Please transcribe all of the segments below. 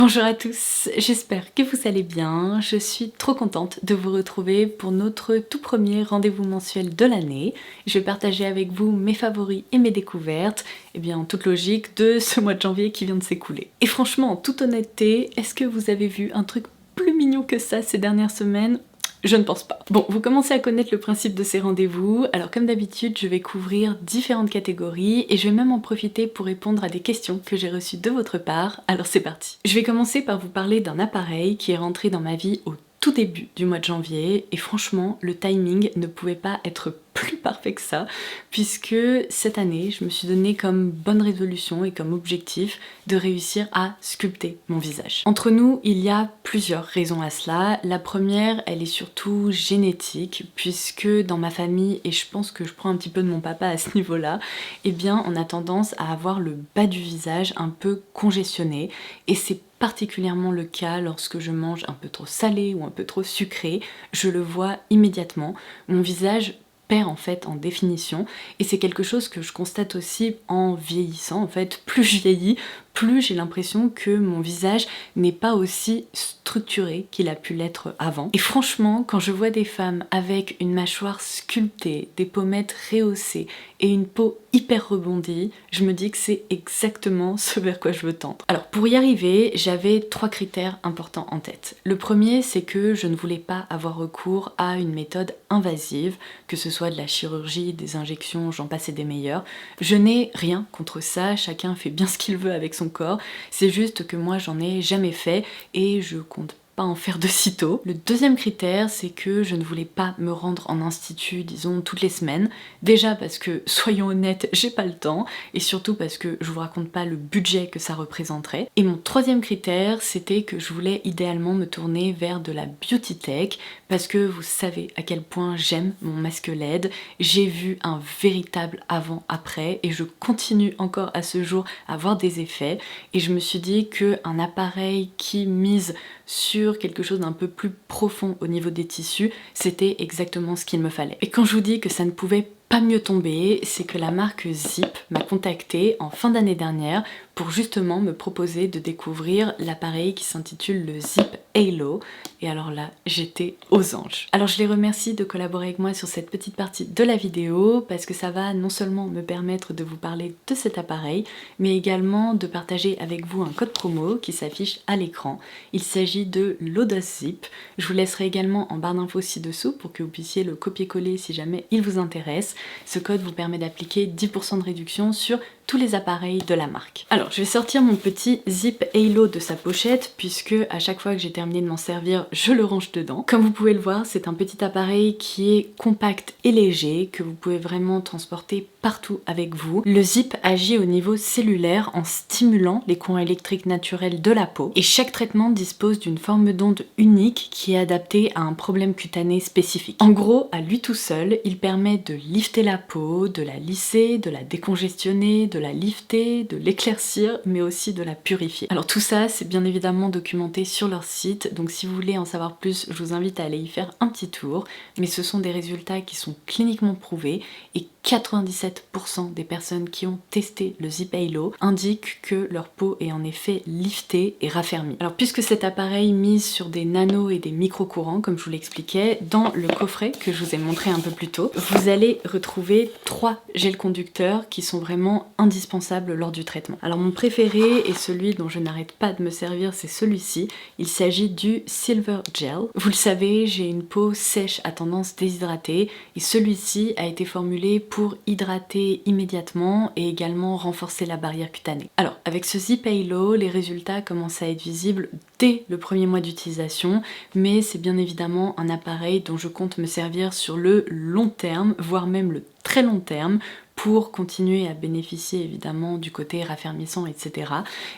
Bonjour à tous, j'espère que vous allez bien. Je suis trop contente de vous retrouver pour notre tout premier rendez-vous mensuel de l'année. Je vais partager avec vous mes favoris et mes découvertes, et bien en toute logique de ce mois de janvier qui vient de s'écouler. Et franchement, en toute honnêteté, est-ce que vous avez vu un truc plus mignon que ça ces dernières semaines ? Je ne pense pas. Bon, vous commencez à connaître le principe de ces rendez-vous, alors comme d'habitude, je vais couvrir différentes catégories et je vais même en profiter pour répondre à des questions que j'ai reçues de votre part, alors c'est parti. Je vais commencer par vous parler d'un appareil qui est rentré dans ma vie au tout début du mois de janvier et franchement, le timing ne pouvait pas être plus parfait que ça, puisque cette année, je me suis donné comme bonne résolution et comme objectif de réussir à sculpter mon visage. Entre nous, il y a plusieurs raisons à cela. La première, elle est surtout génétique, puisque dans ma famille, et je pense que je prends un petit peu de mon papa à ce niveau-là, eh bien on a tendance à avoir le bas du visage un peu congestionné, et c'est particulièrement le cas lorsque je mange un peu trop salé ou un peu trop sucré. Je le vois immédiatement. Mon visage perd en fait en définition et c'est quelque chose que je constate aussi en vieillissant. En fait, plus je vieillis, plus j'ai l'impression que mon visage n'est pas aussi structuré qu'il a pu l'être avant. Et franchement, quand je vois des femmes avec une mâchoire sculptée, des pommettes rehaussées et une peau hyper rebondie, je me dis que c'est exactement ce vers quoi je veux tendre. Alors pour y arriver, j'avais 3 critères importants en tête. Le premier, c'est que je ne voulais pas avoir recours à une méthode invasive, que ce soit de la chirurgie, des injections, j'en passe et des meilleurs. Je n'ai rien contre ça, chacun fait bien ce qu'il veut avec son corps, c'est juste que moi j'en ai jamais fait et je compte pas en faire de sitôt. Le deuxième critère, c'est que je ne voulais pas me rendre en institut, disons, toutes les semaines. Déjà parce que, soyons honnêtes, j'ai pas le temps, et surtout parce que je vous raconte pas le budget que ça représenterait. Et mon troisième critère, c'était que je voulais idéalement me tourner vers de la beauty tech, parce que vous savez à quel point j'aime mon masque LED. J'ai vu un véritable avant-après, et je continue encore à ce jour à voir des effets, et je me suis dit qu'un appareil qui mise sur quelque chose d'un peu plus profond au niveau des tissus, c'était exactement ce qu'il me fallait. Et quand je vous dis que ça ne pouvait pas mieux tomber, c'est que la marque Zip m'a contactée en fin d'année dernière pour justement me proposer de découvrir l'appareil qui s'intitule le Zip Halo. Et alors là, j'étais aux anges. Alors je les remercie de collaborer avec moi sur cette petite partie de la vidéo parce que ça va non seulement me permettre de vous parler de cet appareil, mais également de partager avec vous un code promo qui s'affiche à l'écran. Il s'agit de l'Audace Zip. Je vous laisserai également en barre d'infos ci-dessous pour que vous puissiez le copier-coller si jamais il vous intéresse. Ce code vous permet d'appliquer 10% de réduction sur tous les appareils de la marque. Alors je vais sortir mon petit Zip Halo de sa pochette puisque à chaque fois que j'ai terminé de m'en servir, je le range dedans. Comme vous pouvez le voir, c'est un petit appareil qui est compact et léger, que vous pouvez vraiment transporter partout avec vous. Le Zip agit au niveau cellulaire en stimulant les courants électriques naturels de la peau et chaque traitement dispose d'une forme d'onde unique qui est adaptée à un problème cutané spécifique. En gros, à lui tout seul, il permet de lifter la peau, de la lisser, de la décongestionner, de la lifter, de l'éclaircir, mais aussi de la purifier. Alors tout ça, c'est bien évidemment documenté sur leur site, donc si vous voulez en savoir plus, je vous invite à aller y faire un petit tour, mais ce sont des résultats qui sont cliniquement prouvés et 97% des personnes qui ont testé le Zip Halo indiquent que leur peau est en effet liftée et raffermie. Alors puisque cet appareil mise sur des nanos et des micro-courants, comme je vous l'expliquais, dans le coffret que je vous ai montré un peu plus tôt, vous allez retrouver 3 gels conducteurs qui sont vraiment indispensables lors du traitement. Alors mon préféré et celui dont je n'arrête pas de me servir, c'est celui-ci. Il s'agit du Silver Gel. Vous le savez, j'ai une peau sèche à tendance déshydratée et celui-ci a été formulé pour hydrater immédiatement et également renforcer la barrière cutanée. Alors avec ce Zip Halo, les résultats commencent à être visibles dès le premier mois d'utilisation, mais c'est bien évidemment un appareil dont je compte me servir sur le long terme, voire même le très long terme, pour continuer à bénéficier évidemment du côté raffermissant, etc.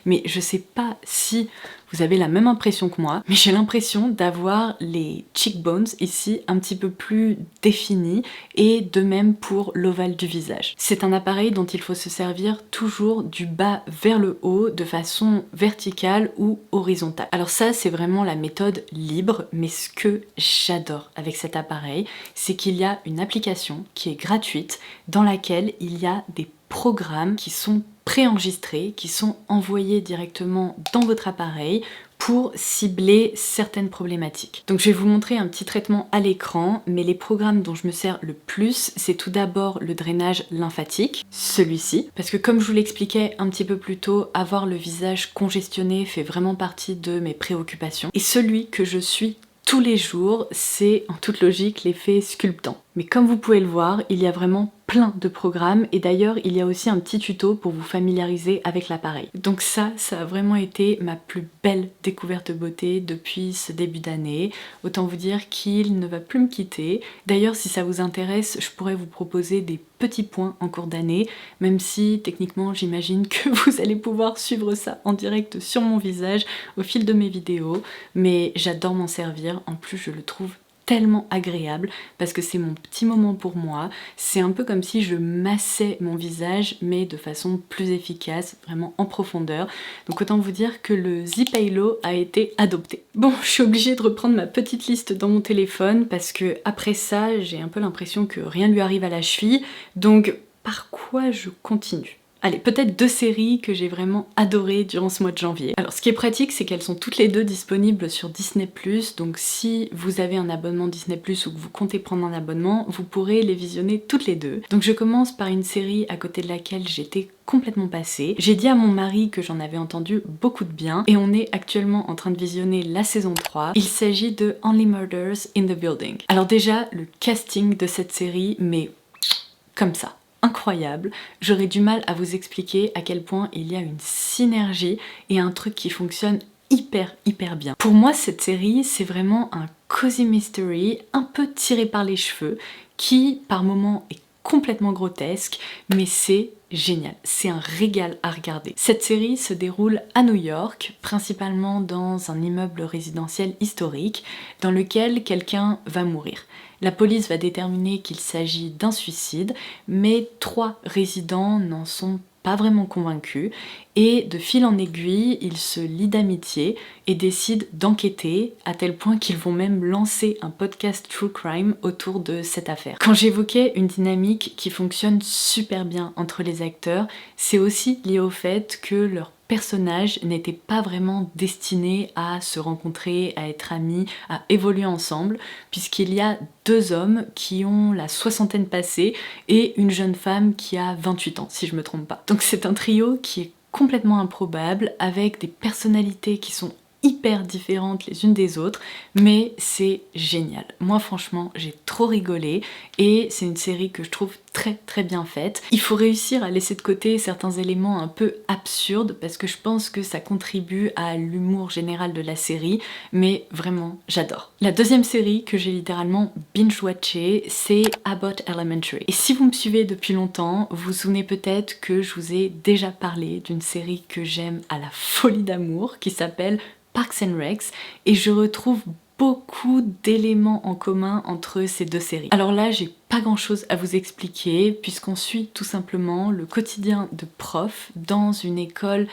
Mais je sais pas si vous avez la même impression que moi, mais j'ai l'impression d'avoir les cheekbones ici un petit peu plus définis et de même pour l'ovale du visage. C'est un appareil dont il faut se servir toujours du bas vers le haut de façon verticale ou horizontale. Alors ça, c'est vraiment la méthode libre, mais ce que j'adore avec cet appareil, c'est qu'il y a une application qui est gratuite dans laquelle il y a des programmes qui sont préenregistrés qui sont envoyés directement dans votre appareil pour cibler certaines problématiques. Donc je vais vous montrer un petit traitement à l'écran, mais les programmes dont je me sers le plus, c'est tout d'abord le drainage lymphatique, celui-ci, parce que comme je vous l'expliquais un petit peu plus tôt, avoir le visage congestionné fait vraiment partie de mes préoccupations. Et celui que je suis tous les jours, c'est en toute logique l'effet sculptant. Mais comme vous pouvez le voir, il y a vraiment plein de programmes et d'ailleurs il y a aussi un petit tuto pour vous familiariser avec l'appareil. Donc ça a vraiment été ma plus belle découverte beauté depuis ce début d'année. Autant vous dire qu'il ne va plus me quitter. D'ailleurs si ça vous intéresse, je pourrais vous proposer des petits points en cours d'année, même si techniquement j'imagine que vous allez pouvoir suivre ça en direct sur mon visage au fil de mes vidéos, mais j'adore m'en servir, en plus je le trouve tellement agréable parce que c'est mon petit moment pour moi, c'est un peu comme si je massais mon visage mais de façon plus efficace, vraiment en profondeur, donc autant vous dire que le Zypalo a été adopté. Bon, je suis obligée de reprendre ma petite liste dans mon téléphone parce que après ça j'ai un peu l'impression que rien ne lui arrive à la cheville, donc par quoi je continue? Allez, peut-être 2 séries que j'ai vraiment adorées durant ce mois de janvier. Alors ce qui est pratique, c'est qu'elles sont toutes les 2 disponibles sur Disney+, donc si vous avez un abonnement Disney+, ou que vous comptez prendre un abonnement, vous pourrez les visionner toutes les 2. Donc je commence par une série à côté de laquelle j'étais complètement passée. J'ai dit à mon mari que j'en avais entendu beaucoup de bien, et on est actuellement en train de visionner la saison 3. Il s'agit de Only Murders in the Building. Alors déjà, le casting de cette série, mais comme ça. Incroyable, j'aurais du mal à vous expliquer à quel point il y a une synergie et un truc qui fonctionne hyper bien. Pour moi cette série c'est vraiment un cozy mystery un peu tiré par les cheveux qui par moments est complètement grotesque mais c'est génial, c'est un régal à regarder. Cette série se déroule à New York, principalement dans un immeuble résidentiel historique dans lequel quelqu'un va mourir. La police va déterminer qu'il s'agit d'un suicide, mais 3 résidents n'en sont pas vraiment convaincus et de fil en aiguille, ils se lient d'amitié et décident d'enquêter à tel point qu'ils vont même lancer un podcast True Crime autour de cette affaire. Quand j'évoquais une dynamique qui fonctionne super bien entre les acteurs, c'est aussi lié au fait que leurs personnages n'étaient pas vraiment destinés à se rencontrer, à être amis, à évoluer ensemble, puisqu'il y a 2 hommes qui ont la soixantaine passée et une jeune femme qui a 28 ans, si je me trompe pas. Donc c'est un trio qui est complètement improbable, avec des personnalités qui sont hyper différentes les unes des autres, mais c'est génial. Moi franchement j'ai trop rigolé et c'est une série que je trouve très bien faite. Il faut réussir à laisser de côté certains éléments un peu absurdes parce que je pense que ça contribue à l'humour général de la série, mais vraiment j'adore. La deuxième série que j'ai littéralement binge-watchée, c'est Abbott Elementary. Et si vous me suivez depuis longtemps, vous vous souvenez peut-être que je vous ai déjà parlé d'une série que j'aime à la folie d'amour qui s'appelle Parks and Recs et je retrouve beaucoup d'éléments en commun entre ces 2 séries. Alors là, j'ai pas grand chose à vous expliquer puisqu'on suit tout simplement le quotidien de profs dans une école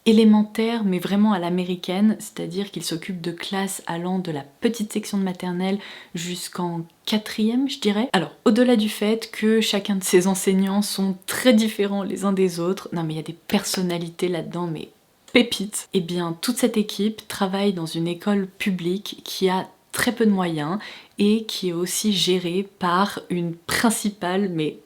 élémentaire mais vraiment à l'américaine, c'est-à-dire qu'il s'occupe de classes allant de la petite section de maternelle jusqu'en 4e je dirais. Alors au-delà du fait que chacun de ces enseignants sont très différents les uns des autres, non mais il y a des personnalités là-dedans mais pépite. Et bien toute cette équipe travaille dans une école publique qui a très peu de moyens et qui est aussi gérée par une principale, mais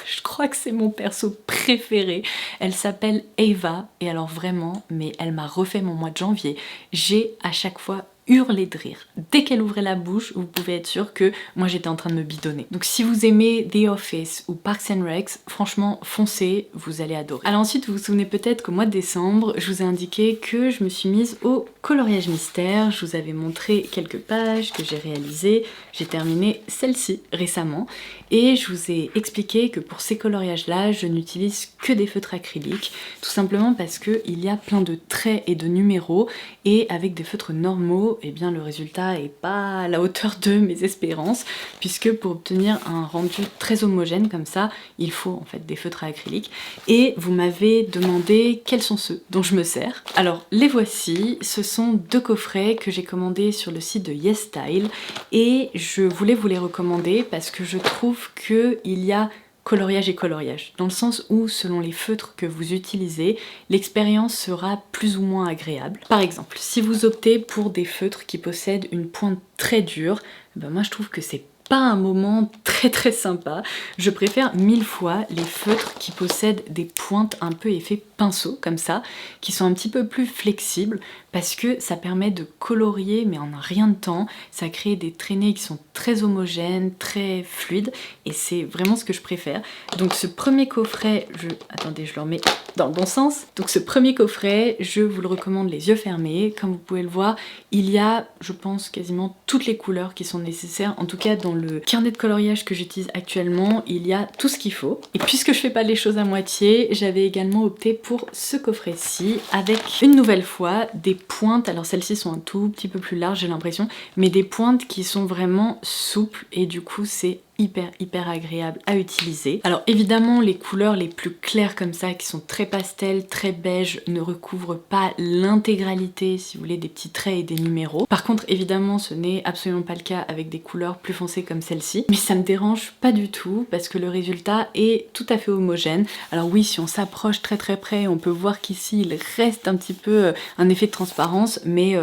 je crois que c'est mon perso préféré. Elle s'appelle Ava et alors vraiment, mais elle m'a refait mon mois de janvier. J'ai à chaque fois hurler de rire. Dès qu'elle ouvrait la bouche, vous pouvez être sûr que moi j'étais en train de me bidonner. Donc si vous aimez The Office ou Parks and Recs, franchement foncez, vous allez adorer. Alors ensuite vous vous souvenez peut-être qu'au mois de décembre, je vous ai indiqué que je me suis mise au coloriage mystère. Je vous avais montré quelques pages que j'ai réalisées. J'ai terminé celle-ci récemment et je vous ai expliqué que pour ces coloriages là, je n'utilise que des feutres acryliques, tout simplement parce qu'il y a plein de traits et de numéros et avec des feutres normaux, et eh bien le résultat est pas à la hauteur de mes espérances puisque pour obtenir un rendu très homogène comme ça, il faut en fait des feutres à acrylique et vous m'avez demandé quels sont ceux dont je me sers. Alors les voici, ce sont 2 coffrets que j'ai commandés sur le site de YesStyle et je voulais vous les recommander parce que je trouve qu'il y a coloriage et coloriage, dans le sens où selon les feutres que vous utilisez, l'expérience sera plus ou moins agréable. Par exemple, si vous optez pour des feutres qui possèdent une pointe très dure, ben moi je trouve que c'est pas un moment très sympa. Je préfère 1000 fois les feutres qui possèdent des pointes un peu effet pinceau comme ça, qui sont un petit peu plus flexibles parce que ça permet de colorier mais en un rien de temps. Ça crée des traînées qui sont très homogènes, très fluides et c'est vraiment ce que je préfère. Donc ce premier coffret, attendez, je le remets dans le bon sens. Donc ce premier coffret, je vous le recommande les yeux fermés. Comme vous pouvez le voir, il y a, je pense, quasiment toutes les couleurs qui sont nécessaires. En tout cas, dans le carnet de coloriage que j'utilise actuellement, il y a tout ce qu'il faut. Et puisque je fais pas les choses à moitié, j'avais également opté pour ce coffret-ci avec une nouvelle fois des pointes. Alors celles-ci sont un tout petit peu plus larges, j'ai l'impression, mais des pointes qui sont vraiment souples et du coup c'est hyper agréable à utiliser. Alors évidemment les couleurs les plus claires comme ça qui sont très pastel, très beige ne recouvrent pas l'intégralité si vous voulez des petits traits et des numéros. Par contre évidemment ce n'est absolument pas le cas avec des couleurs plus foncées comme celle-ci, mais ça me dérange pas du tout parce que le résultat est tout à fait homogène. Alors oui, si on s'approche très près, on peut voir qu'ici il reste un petit peu un effet de transparence, mais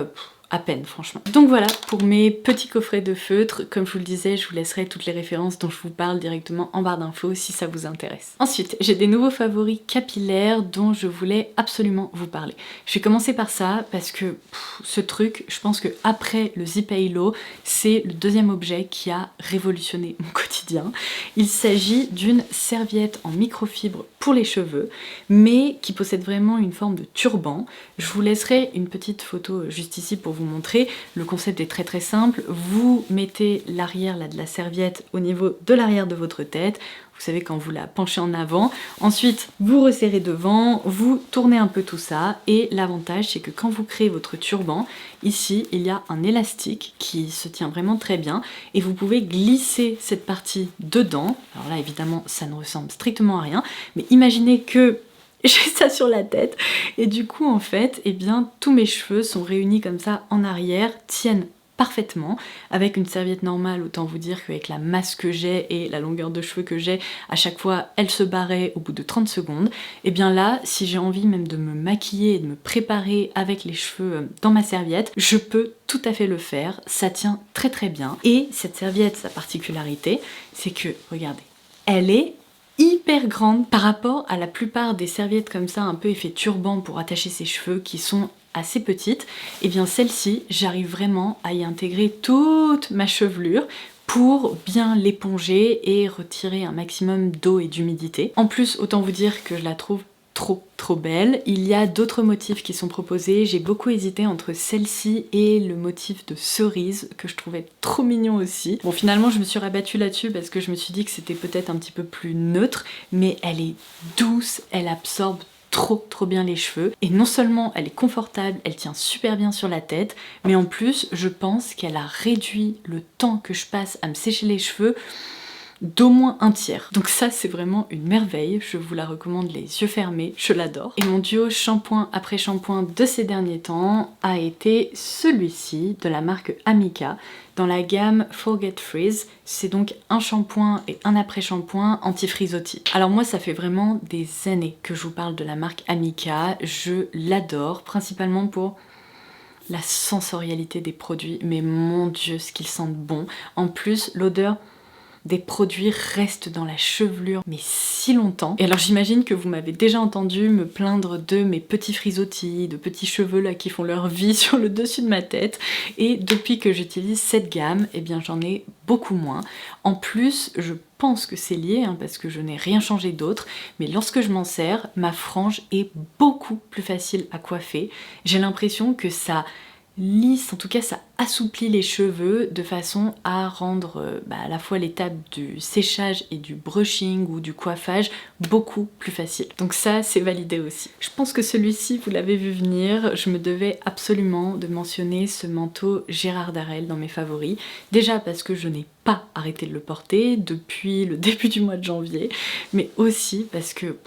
à peine franchement. Donc voilà pour mes petits coffrets de feutres. Comme je vous le disais, je vous laisserai toutes les références dont je vous parle directement en barre d'infos si ça vous intéresse. Ensuite, j'ai des nouveaux favoris capillaires dont je voulais absolument vous parler. Je vais commencer par ça parce que ce truc, je pense que après le Zip Halo, c'est le deuxième objet qui a révolutionné mon quotidien. Il s'agit d'une serviette en microfibre pour les cheveux, mais qui possède vraiment une forme de turban. Je vous laisserai une petite photo juste ici pour vous montrer. Le concept est très simple. Vous mettez l'arrière là de la serviette au niveau de l'arrière de votre tête. Vous savez, quand vous la penchez en avant. Ensuite, vous resserrez devant, vous tournez un peu tout ça. Et l'avantage, c'est que quand vous créez votre turban, ici, il y a un élastique qui se tient vraiment très bien. Et vous pouvez glisser cette partie dedans. Alors là, évidemment, ça ne ressemble strictement à rien. Mais imaginez que j'ai ça sur la tête et du coup en fait eh bien tous mes cheveux sont réunis comme ça en arrière, tiennent parfaitement. Avec une serviette normale, autant vous dire qu'avec la masse que j'ai et la longueur de cheveux que j'ai, à chaque fois elle se barrait au bout de 30 secondes. Et bien là, si j'ai envie même de me maquiller et de me préparer avec les cheveux dans ma serviette, je peux tout à fait le faire, ça tient très bien. Et cette serviette, sa particularité, c'est que, regardez, elle est hyper grande par rapport à la plupart des serviettes comme ça un peu effet turban pour attacher ses cheveux qui sont assez petites. Et bien celle-ci, j'arrive vraiment à y intégrer toute ma chevelure pour bien l'éponger et retirer un maximum d'eau et d'humidité. En plus, autant vous dire que je la trouve trop belle. Il y a d'autres motifs qui sont proposés. J'ai beaucoup hésité entre celle-ci et le motif de cerise que je trouvais trop mignon aussi. Bon, finalement je me suis rabattue là-dessus parce que je me suis dit que c'était peut-être un petit peu plus neutre, mais elle est douce, elle absorbe trop bien les cheveux et non seulement elle est confortable, elle tient super bien sur la tête, mais en plus je pense qu'elle a réduit le temps que je passe à me sécher les cheveux d'au moins un tiers. Donc ça c'est vraiment une merveille, je vous la recommande les yeux fermés, je l'adore. Et mon duo shampoing après shampoing de ces derniers temps a été celui-ci de la marque Amika dans la gamme Forget Freeze. C'est donc un shampoing et un après shampoing anti-frisottis. Alors moi ça fait vraiment des années que je vous parle de la marque Amika, je l'adore principalement pour la sensorialité des produits, mais mon dieu ce qu'ils sentent bon. En plus l'odeur des produits restent dans la chevelure mais si longtemps. Et alors j'imagine que vous m'avez déjà entendu me plaindre de mes petits frisottis, de petits cheveux là qui font leur vie sur le dessus de ma tête. Et depuis que j'utilise cette gamme, eh bien j'en ai beaucoup moins. En plus, je pense que c'est lié parce que je n'ai rien changé d'autre, mais lorsque je m'en sers, ma frange est beaucoup plus facile à coiffer. J'ai l'impression que ça lisse, en tout cas ça assouplit les cheveux de façon à rendre à la fois l'étape du séchage et du brushing ou du coiffage beaucoup plus facile. Donc ça c'est validé aussi. Je pense que celui-ci vous l'avez vu venir, je me devais absolument de mentionner ce manteau Gérard Darel dans mes favoris. Déjà parce que je n'ai pas arrêté de le porter depuis le début du mois de janvier, mais aussi parce que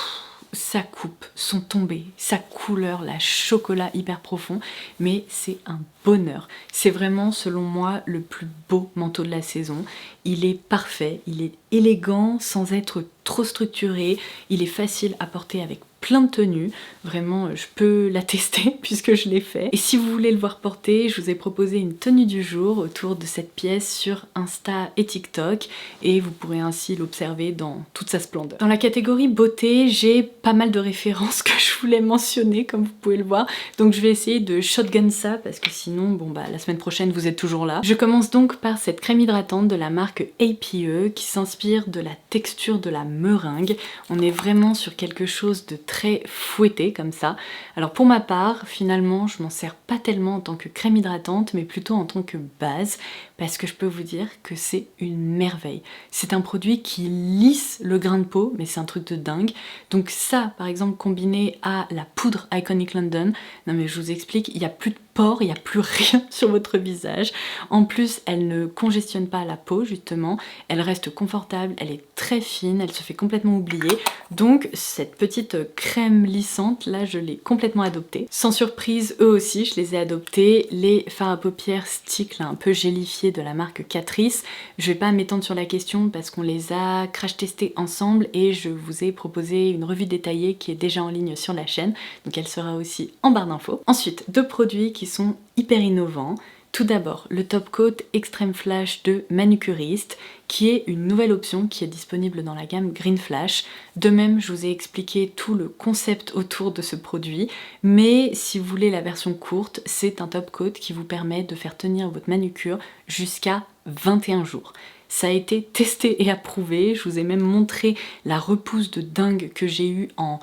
sa coupe, son tombé, sa couleur, la chocolat hyper profond, mais c'est un bonheur. C'est vraiment, selon moi, le plus beau manteau de la saison. Il est parfait, il est élégant sans être trop structuré, il est facile à porter avec plein de tenues, vraiment je peux l'attester puisque je l'ai fait. Et si vous voulez le voir porter, je vous ai proposé une tenue du jour autour de cette pièce sur Insta et TikTok et vous pourrez ainsi l'observer dans toute sa splendeur. Dans la catégorie beauté, j'ai pas mal de références que je voulais mentionner comme vous pouvez le voir, donc je vais essayer de shotgun ça parce que sinon, bon bah la semaine prochaine vous êtes toujours là. Je commence donc par cette crème hydratante de la marque APE qui s'inspire de la texture de la meringue. On est vraiment sur quelque chose de très fouetté comme ça. Alors pour ma part, finalement, je m'en sers pas tellement en tant que crème hydratante, mais plutôt en tant que base, parce que je peux vous dire que c'est une merveille. C'est un produit qui lisse le grain de peau, mais c'est un truc de dingue. Donc ça, par exemple, combiné à la poudre Iconic London, non mais je vous explique, il n'y a plus de pores, il n'y a plus rien sur votre visage. En plus, elle ne congestionne pas la peau, justement. Elle reste confortable, elle est très fine, elle se fait complètement oublier. Donc cette petite crème lissante, là, je l'ai complètement adoptée. Sans surprise, eux aussi, je les ai adoptés. Les fards à paupières stick, là, un peu gélifiés de la marque Catrice. Je vais pas m'étendre sur la question parce qu'on les a crash testés ensemble et je vous ai proposé une revue détaillée qui est déjà en ligne sur la chaîne. Donc elle sera aussi en barre d'infos. Ensuite, deux produits qui sont hyper innovants. Tout d'abord, le Top Coat Extreme Flash de Manucuriste, qui est une nouvelle option qui est disponible dans la gamme Green Flash. De même, je vous ai expliqué tout le concept autour de ce produit, mais si vous voulez la version courte, c'est un Top Coat qui vous permet de faire tenir votre manucure jusqu'à 21 jours. Ça a été testé et approuvé, je vous ai même montré la repousse de dingue que j'ai eue en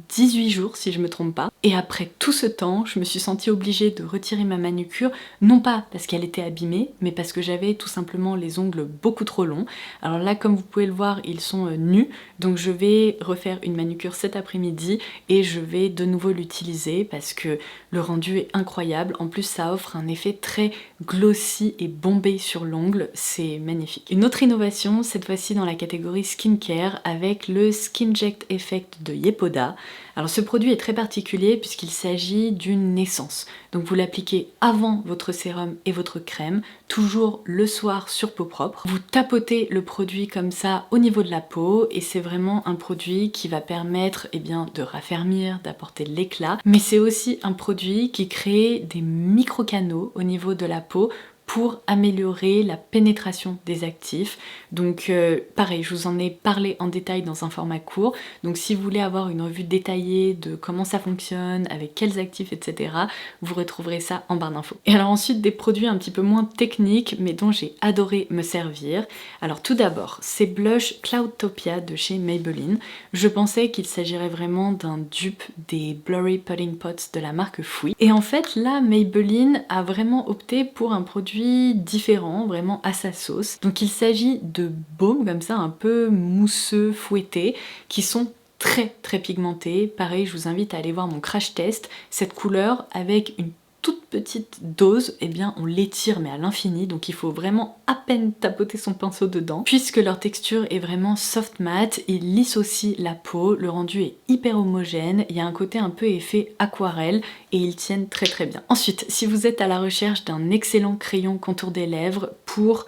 18 jours si je me trompe pas. Et après tout ce temps, je me suis sentie obligée de retirer ma manucure, non pas parce qu'elle était abîmée, mais parce que j'avais tout simplement les ongles beaucoup trop longs. Alors là, comme vous pouvez le voir, ils sont nus, donc je vais refaire une manucure cet après-midi et je vais de nouveau l'utiliser parce que le rendu est incroyable. En plus, ça offre un effet très glossy et bombé sur l'ongle, c'est magnifique. Une autre innovation, cette fois-ci dans la catégorie skincare, avec le Skinject Effect de Yepoda. Alors ce produit est très particulier puisqu'il s'agit d'une essence. Donc vous l'appliquez avant votre sérum et votre crème, toujours le soir sur peau propre. Vous tapotez le produit comme ça au niveau de la peau et c'est vraiment un produit qui va permettre de raffermir, d'apporter de l'éclat. Mais c'est aussi un produit qui crée des micro-canaux au niveau de la peau pour améliorer la pénétration des actifs. Donc pareil, je vous en ai parlé en détail dans un format court, donc si vous voulez avoir une revue détaillée de comment ça fonctionne, avec quels actifs, etc., vous retrouverez ça en barre d'infos. Et alors ensuite, des produits un petit peu moins techniques, mais dont j'ai adoré me servir. Alors tout d'abord, ces blushs Cloudtopia de chez Maybelline. Je pensais qu'il s'agirait vraiment d'un dupe des Blurry Pudding Pots de la marque Fouille. Et en fait, là, Maybelline a vraiment opté pour un produit différent, vraiment à sa sauce. Donc il s'agit de baumes comme ça, un peu mousseux, fouettés, qui sont très pigmentés. Pareil, je vous invite à aller voir mon crash test. Cette couleur, avec une toute petite dose, on l'étire mais à l'infini, donc il faut vraiment à peine tapoter son pinceau dedans. Puisque leur texture est vraiment soft matte, ils lissent aussi la peau, le rendu est hyper homogène, il y a un côté un peu effet aquarelle et ils tiennent très bien. Ensuite, si vous êtes à la recherche d'un excellent crayon contour des lèvres pour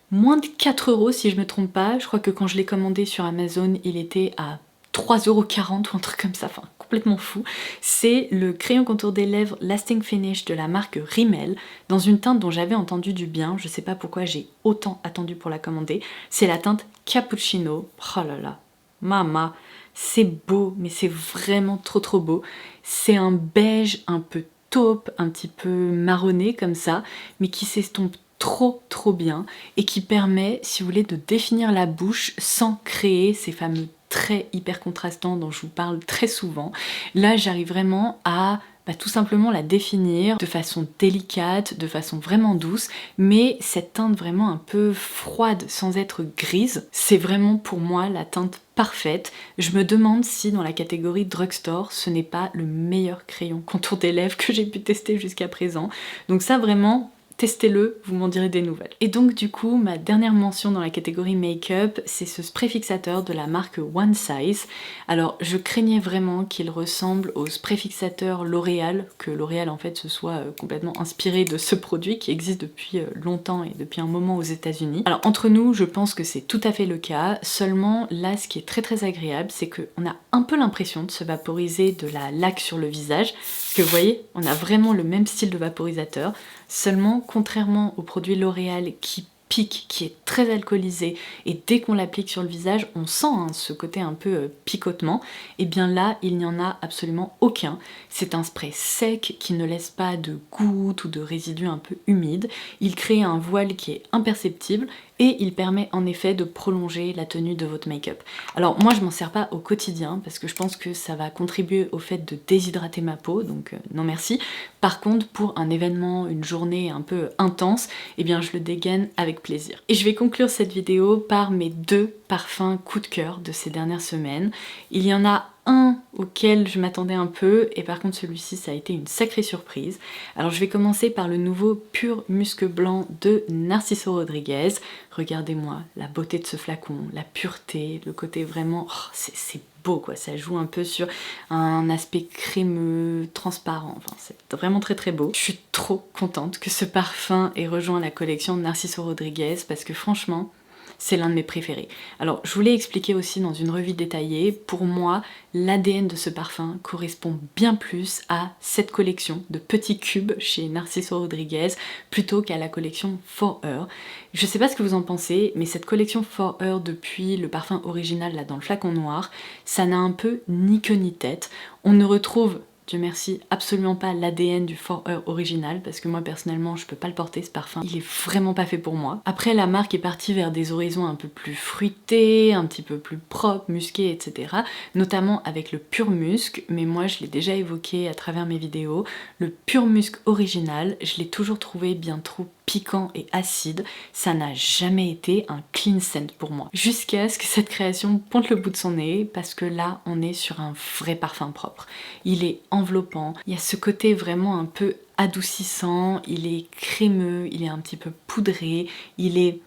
moins de 4 € si je me trompe pas, je crois que quand je l'ai commandé sur Amazon, il était à 3,40 € ou un truc comme ça, enfin complètement fou. C'est le crayon contour des lèvres Lasting Finish de la marque Rimmel, dans une teinte dont j'avais entendu du bien, je sais pas pourquoi j'ai autant attendu pour la commander. C'est la teinte Cappuccino. Oh là là, mama, c'est beau, mais c'est vraiment trop beau. C'est un beige un peu taupe, un petit peu marronné comme ça, mais qui s'estompe trop bien et qui permet, si vous voulez, de définir la bouche sans créer ces fameux traits hyper contrastants dont je vous parle très souvent. Là, j'arrive vraiment à tout simplement la définir de façon délicate, de façon vraiment douce, mais cette teinte vraiment un peu froide sans être grise, c'est vraiment pour moi la teinte parfaite. Je me demande si dans la catégorie drugstore, ce n'est pas le meilleur crayon contour des lèvres que j'ai pu tester jusqu'à présent. Donc ça vraiment, testez-le, vous m'en direz des nouvelles. Et donc du coup, ma dernière mention dans la catégorie make-up, c'est ce spray fixateur de la marque One Size. Alors je craignais vraiment qu'il ressemble au spray fixateur L'Oréal, que L'Oréal en fait se soit complètement inspiré de ce produit qui existe depuis longtemps et depuis un moment aux États-Unis. Alors entre nous, je pense que c'est tout à fait le cas, seulement là ce qui est très agréable, c'est qu'on a un peu l'impression de se vaporiser de la laque sur le visage, parce que vous voyez, on a vraiment le même style de vaporisateur, seulement contrairement au produit L'Oréal qui pique, qui est très alcoolisé, et dès qu'on l'applique sur le visage, on sent ce côté un peu picotement, et bien là, il n'y en a absolument aucun. C'est un spray sec qui ne laisse pas de gouttes ou de résidus un peu humides, il crée un voile qui est imperceptible, et il permet en effet de prolonger la tenue de votre make-up. Alors moi je m'en sers pas au quotidien parce que je pense que ça va contribuer au fait de déshydrater ma peau, donc non merci. Par contre pour un événement, une journée un peu intense, eh bien je le dégaine avec plaisir. Et je vais conclure cette vidéo par mes 2 parfums coup de cœur de ces dernières semaines. Il y en a un auquel je m'attendais un peu et par contre celui-ci ça a été une sacrée surprise. Alors je vais commencer par le nouveau Pur Musc Blanc de Narciso Rodriguez. Regardez-moi la beauté de ce flacon, la pureté, le côté vraiment... Oh, c'est beau quoi, ça joue un peu sur un aspect crémeux, transparent, enfin c'est vraiment très beau. Je suis trop contente que ce parfum ait rejoint la collection de Narciso Rodriguez parce que franchement, c'est l'un de mes préférés. Alors je vous l'ai expliqué aussi dans une revue détaillée, pour moi l'ADN de ce parfum correspond bien plus à cette collection de petits cubes chez Narciso Rodriguez plutôt qu'à la collection For Her. Je sais pas ce que vous en pensez, mais cette collection For Her depuis le parfum original là dans le flacon noir, ça n'a un peu ni queue ni tête. On ne retrouve, Dieu merci, absolument pas l'ADN du For Her original parce que moi personnellement je peux pas le porter ce parfum, il est vraiment pas fait pour moi. Après la marque est partie vers des horizons un peu plus fruités, un petit peu plus propres, musqués, etc. Notamment avec le Pur Musc, mais moi je l'ai déjà évoqué à travers mes vidéos. Le Pur Musc original, je l'ai toujours trouvé bien trop piquant et acide, ça n'a jamais été un clean scent pour moi. Jusqu'à ce que cette création pointe le bout de son nez, parce que là on est sur un vrai parfum propre. Il est enveloppant, il y a ce côté vraiment un peu adoucissant, il est crémeux, il est un petit peu poudré, il est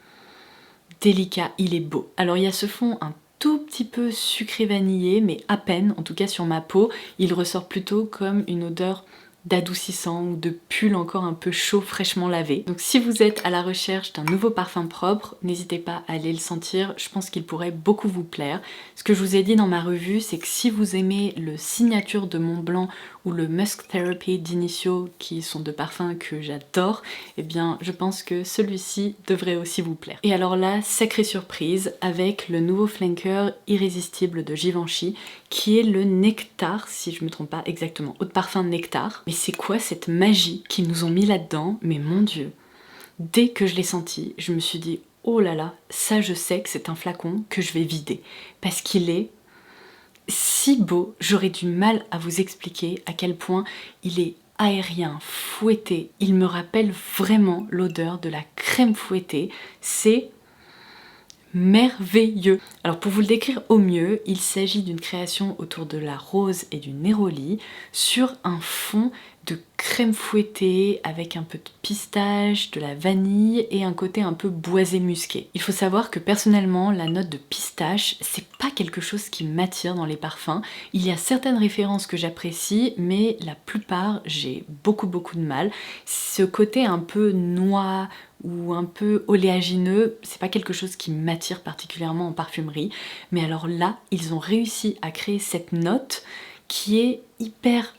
délicat, il est beau. Alors il y a ce fond un tout petit peu sucré vanillé, mais à peine, en tout cas sur ma peau, il ressort plutôt comme une odeur d'adoucissant ou de pull encore un peu chaud fraîchement lavé. Donc si vous êtes à la recherche d'un nouveau parfum propre, n'hésitez pas à aller le sentir, je pense qu'il pourrait beaucoup vous plaire. Ce que je vous ai dit dans ma revue, c'est que si vous aimez le Signature de Montblanc ou le Musk Therapy d'Initio, qui sont 2 parfums que j'adore, eh bien je pense que celui-ci devrait aussi vous plaire. Et alors là, sacrée surprise avec le nouveau flanker irrésistible de Givenchy, qui est le Nectar, si je me trompe pas exactement, eau de parfum Nectar. Mais c'est quoi cette magie qu'ils nous ont mis là-dedans? Mais mon Dieu, dès que je l'ai senti, je me suis dit oh là là, ça je sais que c'est un flacon que je vais vider, parce qu'il est si beau, j'aurais du mal à vous expliquer à quel point il est aérien, fouetté. Il me rappelle vraiment l'odeur de la crème fouettée. C'est merveilleux. Alors pour vous le décrire au mieux, il s'agit d'une création autour de la rose et du néroli sur un fond de crème fouettée avec un peu de pistache, de la vanille et un côté un peu boisé musqué. Il faut savoir que personnellement, la note de pistache, c'est pas quelque chose qui m'attire dans les parfums. Il y a certaines références que j'apprécie, mais la plupart, j'ai beaucoup de mal. Ce côté un peu noix ou un peu oléagineux, c'est pas quelque chose qui m'attire particulièrement en parfumerie. Mais alors là, ils ont réussi à créer cette note qui est hyper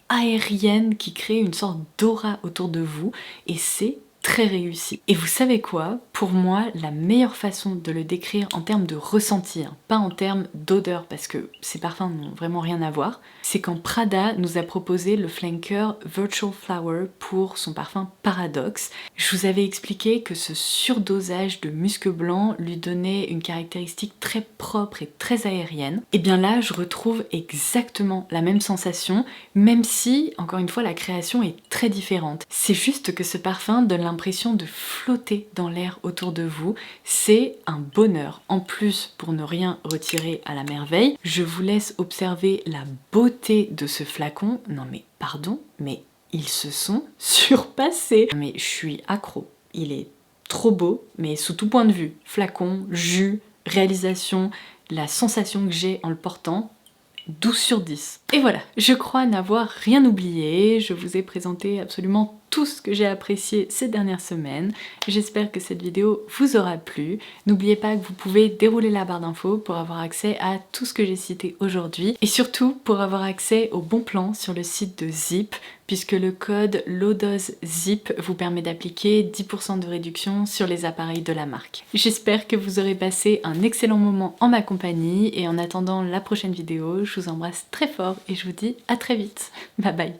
aérienne, qui crée une sorte d'aura autour de vous et c'est très réussi. Et vous savez quoi? Pour moi, la meilleure façon de le décrire en termes de ressenti, hein, pas en termes d'odeur, parce que ces parfums n'ont vraiment rien à voir, c'est quand Prada nous a proposé le flanker Virtual Flower pour son parfum Paradox. Je vous avais expliqué que ce surdosage de musc blanc lui donnait une caractéristique très propre et très aérienne. Et bien là, je retrouve exactement la même sensation, même si, encore une fois, la création est très différente. C'est juste que ce parfum donne l'impression de flotter dans l'air autour de vous. C'est un bonheur. En plus, pour ne rien retirer à la merveille, je vous laisse observer la beauté de ce flacon. Non mais pardon, mais ils se sont surpassés. Mais je suis accro, il est trop beau, mais sous tout point de vue. Flacon, jus, réalisation, la sensation que j'ai en le portant, 12 sur 10. Et voilà, je crois n'avoir rien oublié, je vous ai présenté absolument tout ce que j'ai apprécié ces dernières semaines. J'espère que cette vidéo vous aura plu. N'oubliez pas que vous pouvez dérouler la barre d'infos pour avoir accès à tout ce que j'ai cité aujourd'hui et surtout pour avoir accès au bon plan sur le site de Zip, puisque le code LOWDOSEZIP vous permet d'appliquer 10% de réduction sur les appareils de la marque. J'espère que vous aurez passé un excellent moment en ma compagnie et en attendant la prochaine vidéo, je vous embrasse très fort et je vous dis à très vite. Bye bye.